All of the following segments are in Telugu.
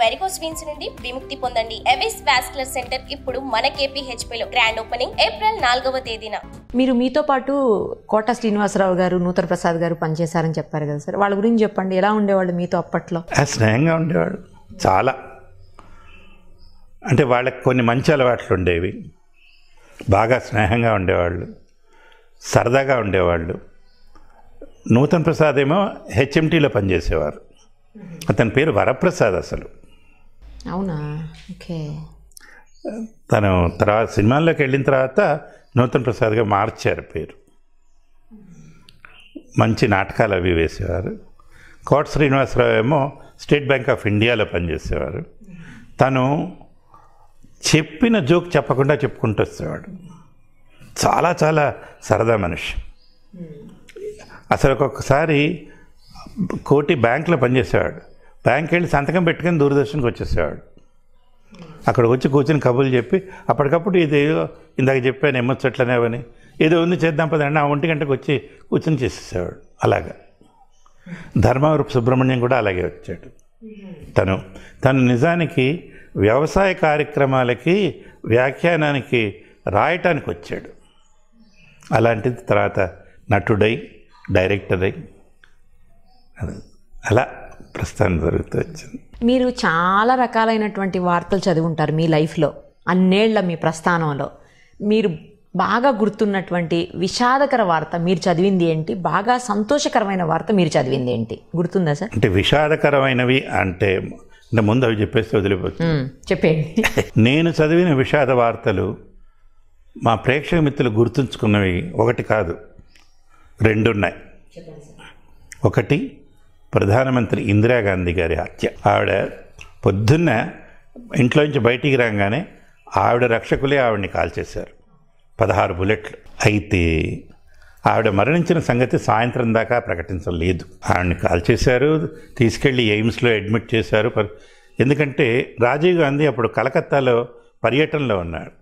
వెరికోస్ వీన్స్ నుండి విముక్తి పొందండి. ఎవిస్ వాస్కులర్ సెంటర్ ఇప్పుడు మన KPHP లో గ్రాండ్ ఓపెనింగ్ ఏప్రిల్ 4వ తేదీన. మీరు మీతో పాటు కోట శ్రీనివాసరావు గారు, నూతన ప్రసాద్ గారు పనిచేశారని చెప్పారు కదా సార్, వాళ్ళ గురించి చెప్పండి. ఎలా ఉండేవాళ్ళు మీతో అప్పట్లో? స్నేహంగా ఉండేవాడు చాలా. అంటే వాళ్ళకి కొన్ని మంచి అలవాట్లు ఉండేవి. బాగా స్నేహంగా ఉండేవాళ్ళు, సరదాగా ఉండేవాళ్ళు. నూతన్ ప్రసాద్ ఏమో HMTలో పనిచేసేవారు. అతని పేరు వరప్రసాద్ అసలు. అవునా? ఓకే. తను తర్వాత సినిమాల్లోకి వెళ్ళిన తర్వాత నూతన్ ప్రసాద్గా మార్చారు పేరు. మంచి నాటకాలు అవి వేసేవారు. కోట శ్రీనివాసరావు ఏమో స్టేట్ బ్యాంక్ ఆఫ్ ఇండియాలో పనిచేసేవారు. తను చెప్పిన జోక్ చెప్పకుండా చెప్పుకుంటూ వచ్చేవాడు. చాలా చాలా సరదా మనిషి. అసలు ఒక్కొక్కసారి కోటి బ్యాంకులో పనిచేసేవాడు. బ్యాంక్ వెళ్ళి సంతకం పెట్టుకొని దూరదర్శన్కి వచ్చేసేవాడు. అక్కడికి వచ్చి కూర్చొని కబుర్లు చెప్పి అప్పటికప్పుడు ఇది ఇందాక చెప్పాను ఎమ్మొచ్చట్లనేవని, ఏదో ఉంది చేద్దాం పదండి, ఆ 1 గంటకు వచ్చి కూర్చొని చేసేసేవాడు. అలాగా ధర్మవరపు సుబ్రహ్మణ్యం కూడా అలాగే వచ్చాడు. తను నిజానికి వ్యవసాయ కార్యక్రమాలకి వ్యాఖ్యానానికి రాయటానికి వచ్చాడు. అలాంటిది తర్వాత నటుడై, డైరెక్టర్ అయి అలా ప్రస్థానం జరుగుతూ వచ్చింది. మీరు చాలా రకాలైనటువంటి వార్తలు చదివి ఉంటారు మీ లైఫ్లో, అన్నేళ్ల మీ ప్రస్థానంలో. మీరు బాగా గుర్తున్నటువంటి విషాదకర వార్త మీరు చదివింది ఏంటి? బాగా సంతోషకరమైన వార్త మీరు చదివింది ఏంటి? గుర్తుందా సార్? అంటే విషాదకరమైనవి అంటే ముందు అవి చెప్పేస్తే వదిలిపోతుంది. చెప్పండి. నేను చదివిన విషాద వార్తలు మా ప్రేక్షక మిత్రులు గుర్తుంచుకున్నవి 1 కాదు, 2 ఉన్నాయి. ఒకటి ప్రధానమంత్రి ఇందిరాగాంధీ గారి హత్య. ఆవిడ పొద్దున్న ఇంట్లో నుంచి బయటికి రాగానే ఆవిడ రక్షకులే ఆవిడని కాల్చేశారు, 16 బుల్లెట్లు. అయితే ఆవిడ మరణించిన సంగతి సాయంత్రం దాకా ప్రకటించలేదు. ఆవిడని కాల్చేశారు, తీసుకెళ్ళి ఎయిమ్స్లో అడ్మిట్ చేశారు. ఎందుకంటే రాజీవ్ గాంధీ అప్పుడు కలకత్తాలో పర్యటనలో ఉన్నాడు.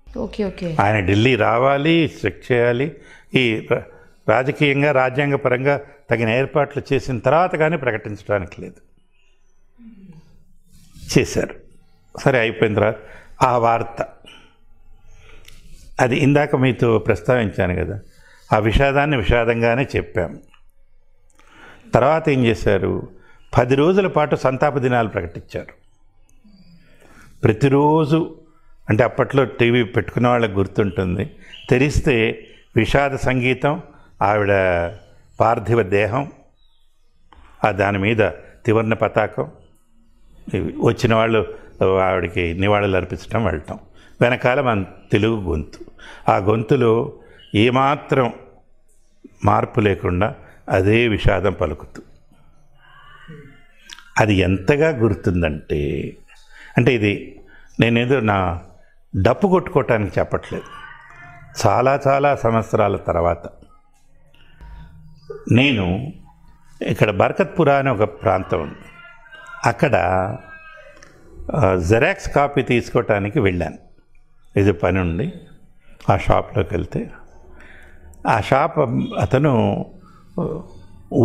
Okay okay. ఆయన ఢిల్లీ రావాలి, చెక్ చేయాలి. ఈ రాజకీయంగా రాజ్యాంగపరంగా తగిన ఏర్పాట్లు చేసిన తర్వాత కానీ ప్రకటించడానికి లేదు. చేశారు. సరే అయిపోయిన తర్వాత ఆ వార్త, అది ఇందాక మీతో ప్రస్తావించాను కదా, ఆ విషాదాన్ని విషాదంగానే చెప్పాము. తర్వాత ఏం చేశారు, 10 రోజుల పాటు సంతాప దినాలు ప్రకటించారు. ప్రతిరోజు, అంటే అప్పట్లో టీవీ పెట్టుకున్న వాళ్ళకి గుర్తుంటుంది, తెరిస్తే విషాద సంగీతం, ఆవిడ పార్థివ దేహం, దాని మీద త్రివర్ణ పతాకం, వచ్చిన వాళ్ళు ఆవిడకి నివాళులు అర్పించడం, వెళ్ళటం. వెనకాల మన తెలుగు గొంతు, ఆ గొంతులో ఏమాత్రం మార్పు లేకుండా అదే విషాదం పలుకుతూ. అది ఎంతగా గుర్తుందంటే, అంటే ఇది నేనేదో నా డప్పు కొట్టుకోవటానికి చెప్పట్లేదు. చాలా చాలా సంవత్సరాల తర్వాత నేను ఇక్కడ బర్కత్పురా అనే ఒక ప్రాంతం ఉంది, అక్కడ జెరాక్స్ కాపీ తీసుకోవటానికి వెళ్ళాను. ఇది పని ఉండి ఆ షాప్లోకి వెళ్తే, ఆ షాప్ అతను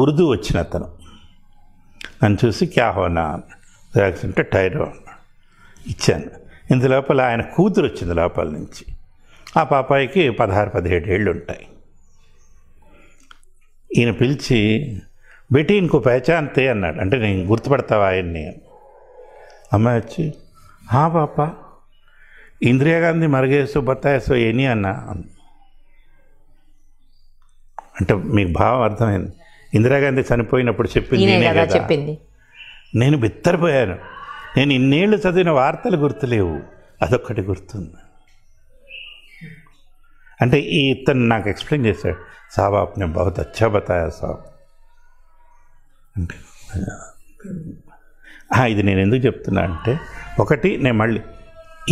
ఉర్దూ వచ్చిన అతను నన్ను చూసి క్యా హోనా జెరాక్స్ అంటే టైరో అన్నాడు. ఇచ్చాను. ఇంత లోపల ఆయన కూతురు వచ్చింది లోపల నుంచి. ఆ పాపాయికి 16-17 ఏళ్ళు ఉంటాయి. ఈయన పిలిచి బేటీ ఇంకో పహచాన్తే అన్నాడు. అంటే నేను గుర్తుపడతావా ఆయన్ని? అమ్మాయి వచ్చి హా పాపా ఇందిరాగాంధీ మరగేసో బతాయేసో ఏని అన్నా. అంటే మీకు భావం అర్థమైంది. ఇందిరాగాంధీ చనిపోయినప్పుడు చెప్పింది. నేను బిత్తరపోయాను. నేను ఇన్నేళ్ళు చదివిన వార్తలు గుర్తులేవు, అదొక్కటి గుర్తుంది. అంటే ఇతను నాకు ఎక్స్ప్లెయిన్ చేశాడు, సాబ్ ఆప్నే బహుత్ అచ్చా బతాయా సాబ్ అంటే. ఇది నేను ఎందుకు చెప్తున్నా అంటే, ఒకటి నేను మళ్ళీ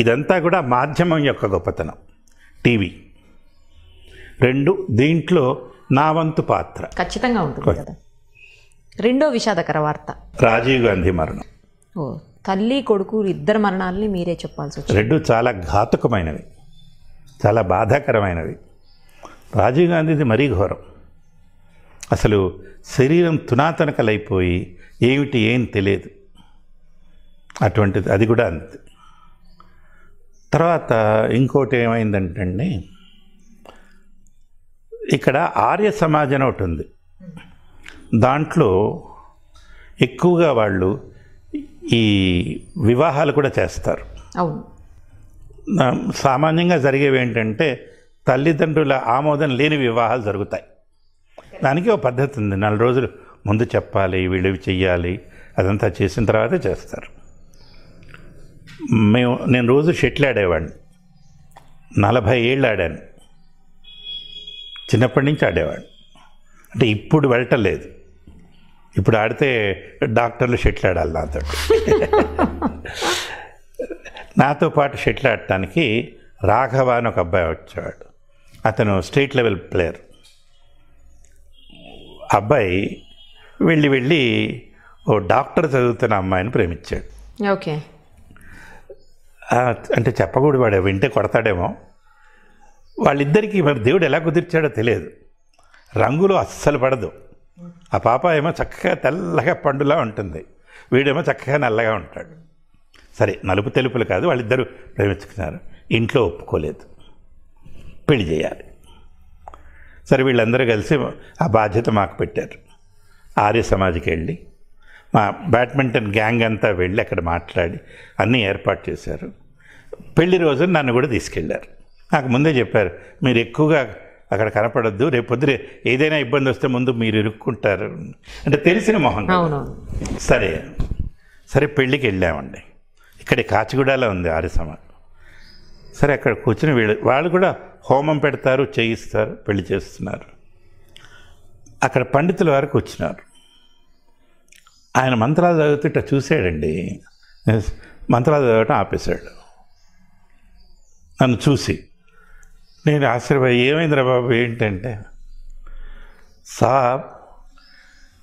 ఇదంతా కూడా మాధ్యమం యొక్క గొప్పతనం, టీవీ. 2 దీంట్లో నా వంతు పాత్ర ఖచ్చితంగా ఉంటుంది కదా. 2వ విషాదకర వార్త రాజీవ్ గాంధీ మరణం. తల్లి కొడుకు ఇద్దరు మరణాలని మీరే చెప్పాల్సి వచ్చింది. 2 చాలా ఘాతుకమైనవి, చాలా బాధాకరమైనవి. రాజీవ్ గాంధీది మరీ ఘోరం. అసలు శరీరం తునాతనకలైపోయి ఏం తెలియదు. అటువంటిది, అది కూడా అంతే. తర్వాత ఇంకోటి ఏమైందంటే అండి, ఇక్కడ ఆర్య సమాజం అని ఒకటి ఉంది. దాంట్లో ఎక్కువగా వాళ్ళు ఈ వివాహాలు కూడా చేస్తారు. అవును. సామాన్యంగా జరిగేవి ఏంటంటే తల్లిదండ్రుల ఆమోదం లేని వివాహాలు జరుగుతాయి. దానికి ఒక పద్ధతి ఉంది, 4 రోజులు ముందు చెప్పాలి, వీళ్ళు చెయ్యాలి, అదంతా చేసిన తర్వాతే చేస్తారు. నేను రోజు షటిల్ ఆడేవాడిని, 40 ఏళ్ళు ఆడాను, చిన్నప్పటి నుంచి ఆడేవాడిని. అంటే ఇప్పుడు వెళ్ళటలేదు, ఇప్పుడు ఆడితే డాక్టర్లు షటిల్ ఆడాలి నాతో. నాతో పాటు షటిల్ ఆడటానికి రాఘవ అని ఒక అబ్బాయి వచ్చేవాడు. అతను స్టేట్ లెవెల్ ప్లేయర్. అబ్బాయి వెళ్ళి ఓ డాక్టర్ చదువుతున్న అమ్మాయిని ప్రేమించాడు. ఓకే. అంటే చెప్పకూడదు, వాడు వింటే కొడతాడేమో. వాళ్ళిద్దరికీ మరి దేవుడు ఎలా కుదిర్చాడో తెలియదు. రంగులు అస్సలు పడదు. ఆ పాప ఏమో చక్కగా తెల్లగా పండులా ఉంటుంది, వీడేమో చక్కగా నల్లగా ఉంటాడు. సరే, నలుపు తెలుపులు కాదు, వాళ్ళిద్దరూ ప్రేమించుకున్నారు. ఇంట్లో ఒప్పుకోలేదు, పెళ్లి చేయాలి. సరే, వీళ్ళందరూ కలిసి ఆ బాధ్యత మాకు పెట్టారు. ఆర్య సమాజ్కి వెళ్ళి మా బ్యాడ్మింటన్ గ్యాంగ్ అంతా వెళ్ళి అక్కడ మాట్లాడి అన్నీ ఏర్పాటు చేశారు. పెళ్లి రోజు నన్ను కూడా తీసుకెళ్ళారు. నాకు ముందే చెప్పారు, మీరు ఎక్కువగా అక్కడ కనపడద్దు, రేపు పొద్దున ఏదైనా ఇబ్బంది వస్తే ముందు మీరు ఇరుక్కుంటారు, అంటే తెలిసిన మొహం. సరే పెళ్ళికి వెళ్ళామండి. ఇక్కడ కాచిగూడలో ఉంది ఆర్య సమాజ్. సరే, అక్కడ కూర్చుని వాళ్ళు కూడా హోమం పెడతారు, చేయిస్తారు, పెళ్లి చేస్తున్నారు. అక్కడ పండితుల వారు కూర్చున్నారు. ఆయన మంత్రాలు చదువుతుంటే చూశాడండి, మంత్రాలు చదవటం ఆపేశాడు. నన్ను చూసి నేను ఆశ్చర్యపోయి, ఏమైందిరా బాబు ఏంటంటే, సాబ్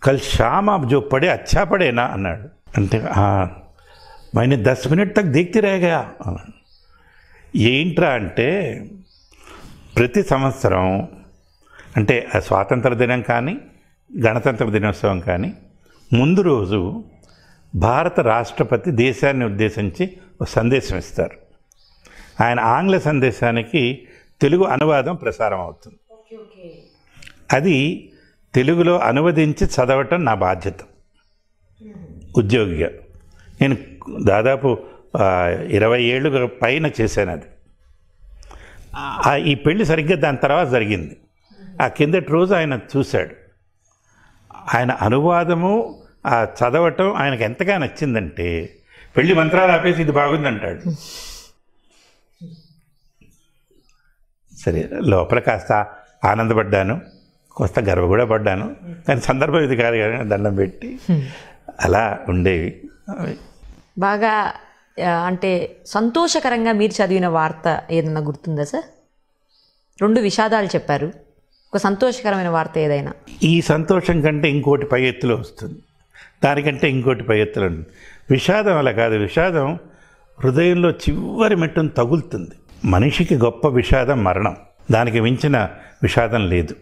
కల్ షామ్ ఆప్ జో పడే అచ్చా పడేనా అన్నాడు. అంటే मैंने 10 मिनट तक देखते रह गया. ఏంట్రా అంటే, ప్రతి సంవత్సరం అంటే స్వాతంత్ర దినం కానీ గణతంత్ర దినోత్సవం కానీ ముందు రోజు భారత రాష్ట్రపతి దేశాన్ని ఉద్దేశించి ఒక సందేశం ఇస్తారు. ఆయన ఆంగ్ల సందేశానికి తెలుగు అనువాదం ప్రసారం అవుతుంది. అది తెలుగులో అనువదించి చదవటం నా బాధ్యత ఉద్యోగిగా. నేను దాదాపు 20 ఏళ్ళు పైన చేశాను అది. ఈ పెళ్ళి సరిగ్గా దాని తర్వాత జరిగింది. ఆ కిందటి రోజు ఆయన చూశాడు. ఆయన అనువాదము చదవటం ఆయనకు ఎంతగా నచ్చిందంటే, పెళ్లి మంత్రాలు ఆపేసి ఇది బాగుందంటాడు. సరే, లోపల కాస్త ఆనందపడ్డాను, కాస్త గర్వ కూడా పడ్డాను. కానీ సందర్భం ఇది కాదు కానీ దండం పెట్టి అలా ఉండేవి. బాగా అంటే సంతోషకరంగా మీరు చదివిన వార్త ఏదన్నా గుర్తుందా సార్? 2 విషాదాలు చెప్పారు, ఒక సంతోషకరమైన వార్త ఏదైనా? ఈ సంతోషం కంటే ఇంకోటి పై ఎత్తులో వస్తుంది, దానికంటే ఇంకోటి పై ఎత్తులో ఉంది. విషాదం అలా కాదు, విషాదం హృదయంలో చివరి మెట్టును తగులుతుంది. మనిషికి గొప్ప విషాదం మరణం, దానికి మించిన విషాదం లేదు.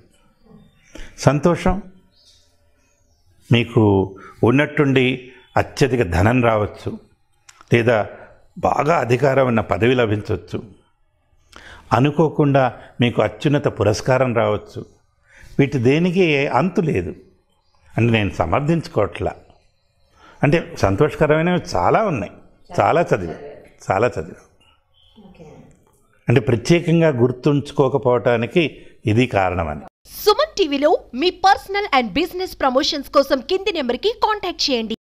సంతోషం మీకు ఉన్నట్టుండి అత్యధిక ధనం రావచ్చు, లేదా బాగా అధికారం ఉన్న పదవి లభించవచ్చు, అనుకోకుండా మీకు అత్యున్నత పురస్కారం రావచ్చు. వీటి దేనికి అంతు లేదు. అంటే నేను సమర్థించుకోవట్లా, అంటే సంతోషకరమైనవి చాలా ఉన్నాయి, చాలా చదివా. అంటే ప్రత్యేకంగా గుర్తుంచుకోకపోవటానికి ఇది కారణమని. సుమన్ టీవీలో మీ పర్సనల్ అండ్ బిజినెస్ ప్రమోషన్స్ కోసం కింది నెంబర్కి కాంటాక్ట్ చేయండి.